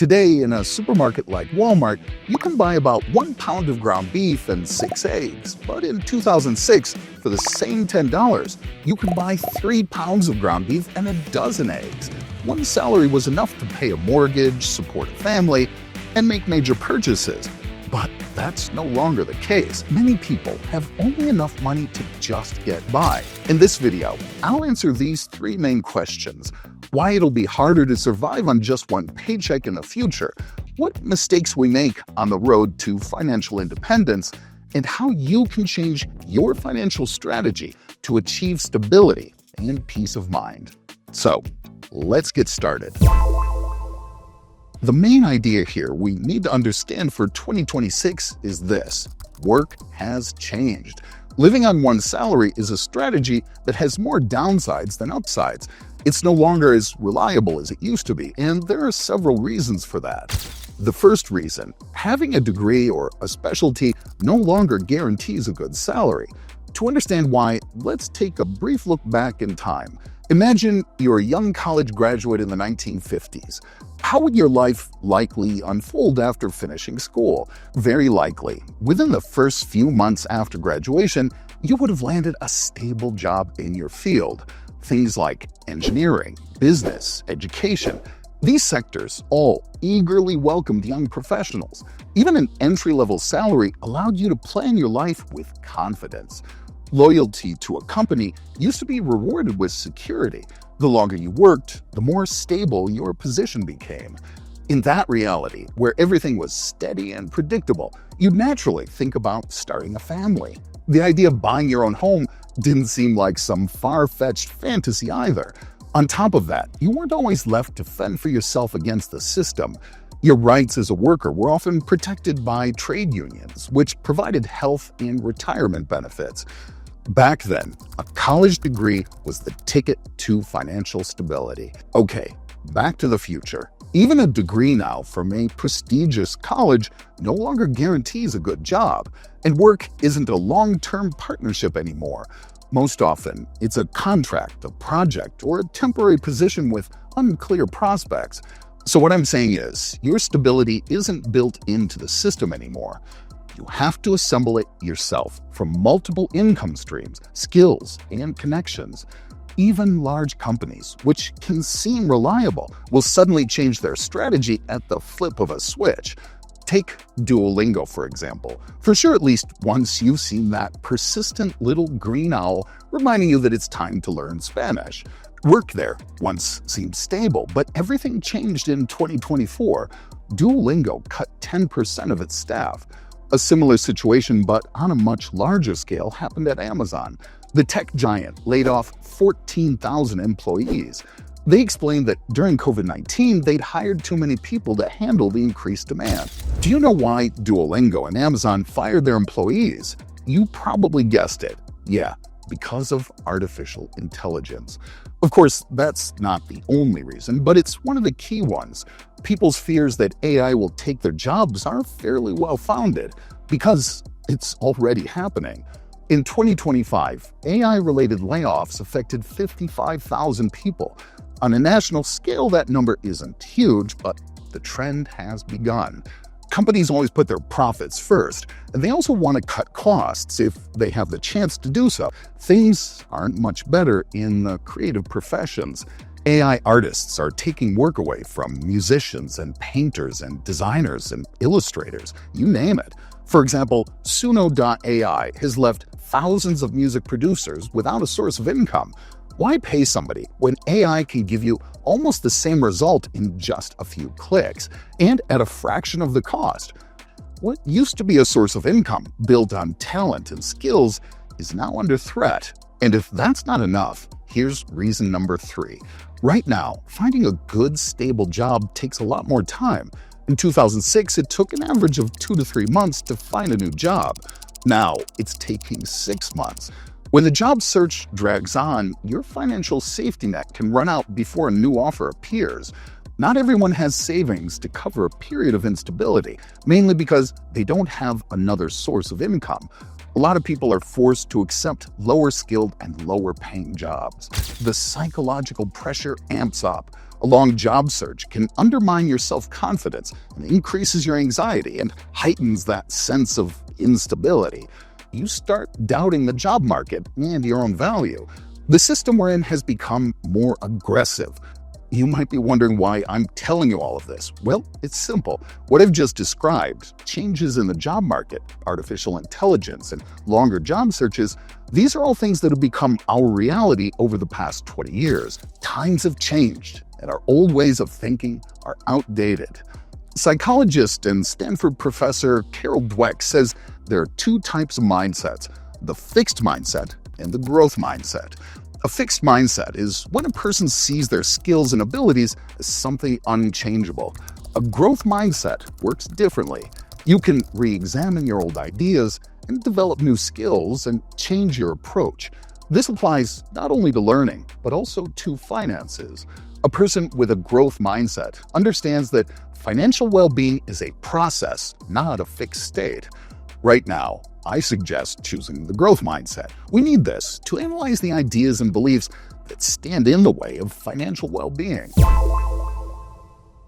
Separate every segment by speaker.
Speaker 1: Today, in a supermarket like Walmart, you can buy about 1 pound of ground beef and 6 eggs. But in 2006, for the same $10, you can buy 3 pounds of ground beef and a dozen eggs. One salary was enough to pay a mortgage, support a family, and make major purchases. But that's no longer the case. Many people have only enough money to just get by. In this video, I'll answer these 3 main questions: why it'll be harder to survive on just one paycheck in the future, what mistakes we make on the road to financial independence, and how you can change your financial strategy to achieve stability and peace of mind. So, let's get started. The main idea here we need to understand for 2026 is this: work has changed. Living on one salary is a strategy that has more downsides than upsides. It's no longer as reliable as it used to be, and there are several reasons for that. The first reason: having a degree or a specialty no longer guarantees a good salary. To understand why, let's take a brief look back in time. Imagine you're a young college graduate in the 1950s. How would your life likely unfold after finishing school? Very likely, within the first few months after graduation, you would have landed a stable job in your field. Things like engineering, business, education. These sectors all eagerly welcomed young professionals. Even an entry-level salary allowed you to plan your life with confidence. Loyalty to a company used to be rewarded with security. The longer you worked, the more stable your position became. In that reality, where everything was steady and predictable, you'd naturally think about starting a family. The idea of buying your own home didn't seem like some far-fetched fantasy either. On top of that, you weren't always left to fend for yourself against the system. Your rights as a worker were often protected by trade unions, which provided health and retirement benefits. Back then, a college degree was the ticket to financial stability. Okay, back to the future. Even a degree now from a prestigious college no longer guarantees a good job, and work isn't a long-term partnership anymore. Most often, it's a contract, a project, or a temporary position with unclear prospects. So what I'm saying is, your stability isn't built into the system anymore. You have to assemble it yourself from multiple income streams, skills, and connections. Even large companies, which can seem reliable, will suddenly change their strategy at the flip of a switch. Take Duolingo, for example. For sure, at least once you've seen that persistent little green owl reminding you that it's time to learn Spanish. Work there once seemed stable, but everything changed in 2024. Duolingo cut 10% of its staff. A similar situation, but on a much larger scale, happened at Amazon. The tech giant laid off 14,000 employees. They explained that during COVID-19, they'd hired too many people to handle the increased demand. Do you know why Duolingo and Amazon fired their employees? You probably guessed it. Yeah, because of artificial intelligence. Of course, that's not the only reason, but it's one of the key ones. People's fears that AI will take their jobs are fairly well-founded, because it's already happening. In 2025, AI-related layoffs affected 55,000 people. On a national scale, that number isn't huge, but the trend has begun. Companies always put their profits first, and they also want to cut costs if they have the chance to do so. Things aren't much better in the creative professions. AI artists are taking work away from musicians and painters and designers and illustrators, you name it. For example, Suno.ai has left thousands of music producers without a source of income. Why pay somebody when AI can give you almost the same result in just a few clicks, and at a fraction of the cost? What used to be a source of income built on talent and skills is now under threat. And if that's not enough, here's reason number 3. Right now, finding a good, stable job takes a lot more time. In 2006, it took an average of 2 to 3 months to find a new job. Now, it's taking 6 months. When the job search drags on, your financial safety net can run out before a new offer appears. Not everyone has savings to cover a period of instability, mainly because they don't have another source of income. A lot of people are forced to accept lower skilled and lower paying jobs. The psychological pressure amps up. A long job search can undermine your self-confidence and increases your anxiety and heightens that sense of instability. You start doubting the job market and your own value. The system we're in has become more aggressive. You might be wondering why I'm telling you all of this. Well, it's simple. What I've just described, changes in the job market, artificial intelligence, and longer job searches, these are all things that have become our reality over the past 20 years. Times have changed, and our old ways of thinking are outdated. Psychologist and Stanford professor Carol Dweck says there are two types of mindsets: the fixed mindset and the growth mindset. A fixed mindset is when a person sees their skills and abilities as something unchangeable. A growth mindset works differently. You can re-examine your old ideas and develop new skills and change your approach. This applies not only to learning, but also to finances. A person with a growth mindset understands that financial well-being is a process, not a fixed state. Right now, I suggest choosing the growth mindset. We need this to analyze the ideas and beliefs that stand in the way of financial well-being.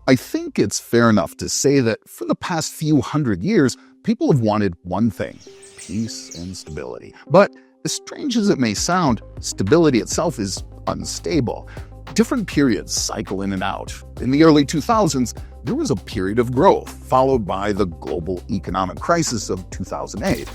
Speaker 1: I think it's fair enough to say that for the past few hundred years, people have wanted one thing: peace and stability. But as strange as it may sound, stability itself is unstable. Different periods cycle in and out. In the early 2000s, there was a period of growth, followed by the global economic crisis of 2008.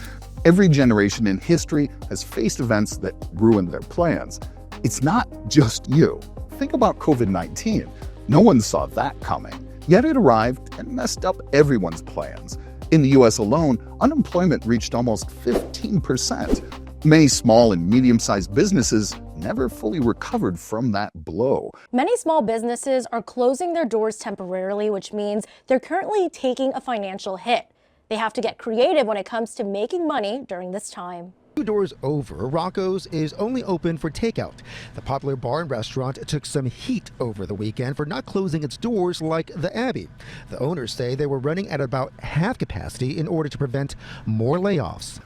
Speaker 1: Every generation in history has faced events that ruined their plans. It's not just you. Think about COVID-19. No one saw that coming, yet it arrived and messed up everyone's plans. In the US alone, unemployment reached almost 15%. Many small and medium-sized businesses never fully recovered from that blow.
Speaker 2: Many small businesses are closing their doors temporarily, which means they're currently taking a financial hit. They have to get creative when it comes to making money during this time.
Speaker 3: 2 doors over, Rocco's is only open for takeout. The popular bar and restaurant took some heat over the weekend for not closing its doors like the Abbey. The owners say they were running at about half capacity in order to prevent more layoffs.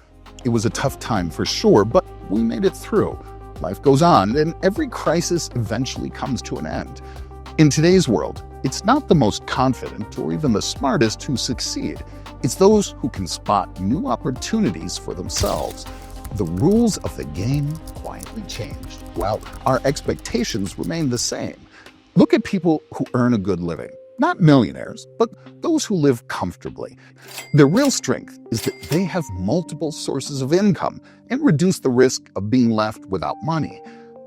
Speaker 1: It was a tough time for sure, but we made it through. Life goes on, and every crisis eventually comes to an end. In today's world, it's not the most confident or even the smartest who succeed. It's those who can spot new opportunities for themselves. The rules of the game quietly changed, while our expectations remain the same. Look at people who earn a good living. Not millionaires, but those who live comfortably. Their real strength is that they have multiple sources of income and reduce the risk of being left without money.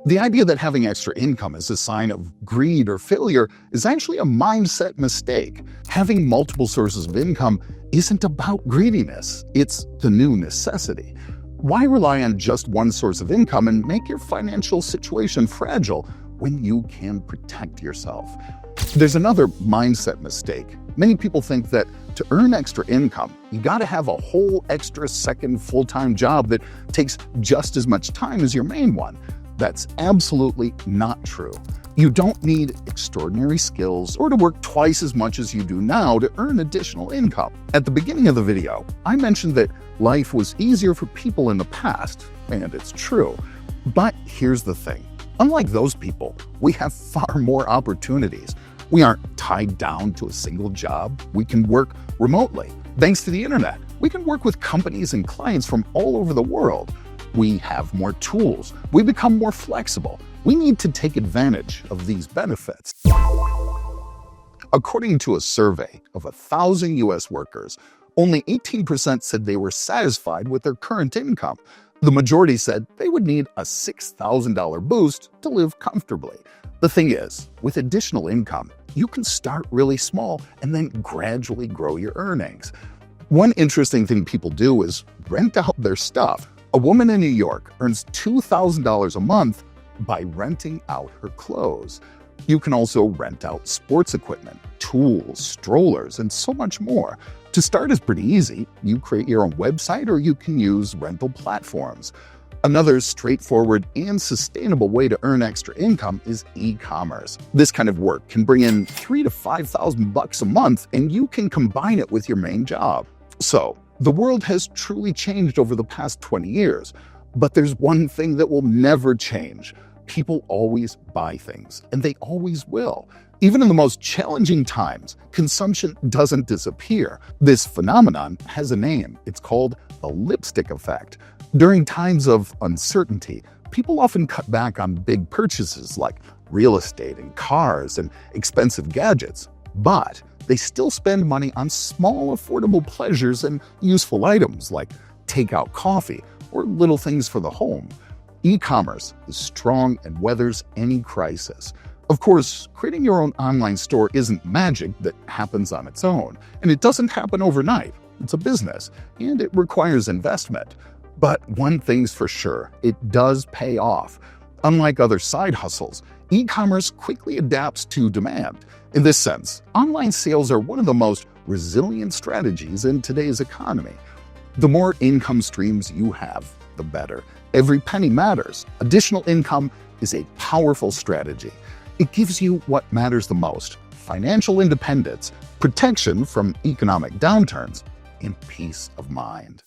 Speaker 1: The idea that having extra income is a sign of greed or failure is actually a mindset mistake. Having multiple sources of income isn't about greediness, it's the new necessity. Why rely on just one source of income and make your financial situation fragile when you can protect yourself? There's another mindset mistake. Many people think that to earn extra income, you gotta have a whole extra second full-time job that takes just as much time as your main one. That's absolutely not true. You don't need extraordinary skills or to work twice as much as you do now to earn additional income. At the beginning of the video, I mentioned that life was easier for people in the past, and it's true. But here's the thing. Unlike those people, we have far more opportunities. We aren't tied down to a single job. We can work remotely. Thanks to the internet, we can work with companies and clients from all over the world. We have more tools. We become more flexible. We need to take advantage of these benefits. According to a survey of 1,000 US workers, only 18% said they were satisfied with their current income. The majority said they would need a $6,000 boost to live comfortably. The thing is, with additional income, you can start really small and then gradually grow your earnings. One interesting thing people do is rent out their stuff. A woman in New York earns $2,000 a month by renting out her clothes. You can also rent out sports equipment, tools, strollers, and so much more. To start is pretty easy. You create your own website or you can use rental platforms. Another straightforward and sustainable way to earn extra income is e-commerce. This kind of work can bring in $3,000 to $5,000 a month, and you can combine it with your main job. So, the world has truly changed over the past 20 years, but there's one thing that will never change. People always buy things, and they always will. Even in the most challenging times, consumption doesn't disappear. This phenomenon has a name. It's called the lipstick effect. During times of uncertainty, people often cut back on big purchases like real estate and cars and expensive gadgets. But they still spend money on small, affordable pleasures and useful items like takeout coffee or little things for the home. E-commerce is strong and weathers any crisis. Of course, creating your own online store isn't magic that happens on its own, and it doesn't happen overnight. It's a business, and it requires investment. But one thing's for sure, it does pay off. Unlike other side hustles, e-commerce quickly adapts to demand. In this sense, online sales are one of the most resilient strategies in today's economy. The more income streams you have, the better. Every penny matters. Additional income is a powerful strategy. It gives you what matters the most: financial independence, protection from economic downturns, and peace of mind.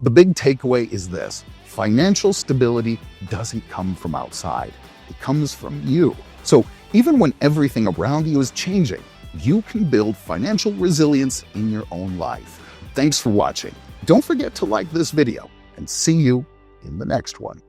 Speaker 1: The big takeaway is this: financial stability doesn't come from outside. It comes from you. So even when everything around you is changing, you can build financial resilience in your own life. Thanks for watching. Don't forget to like this video, and see you in the next one.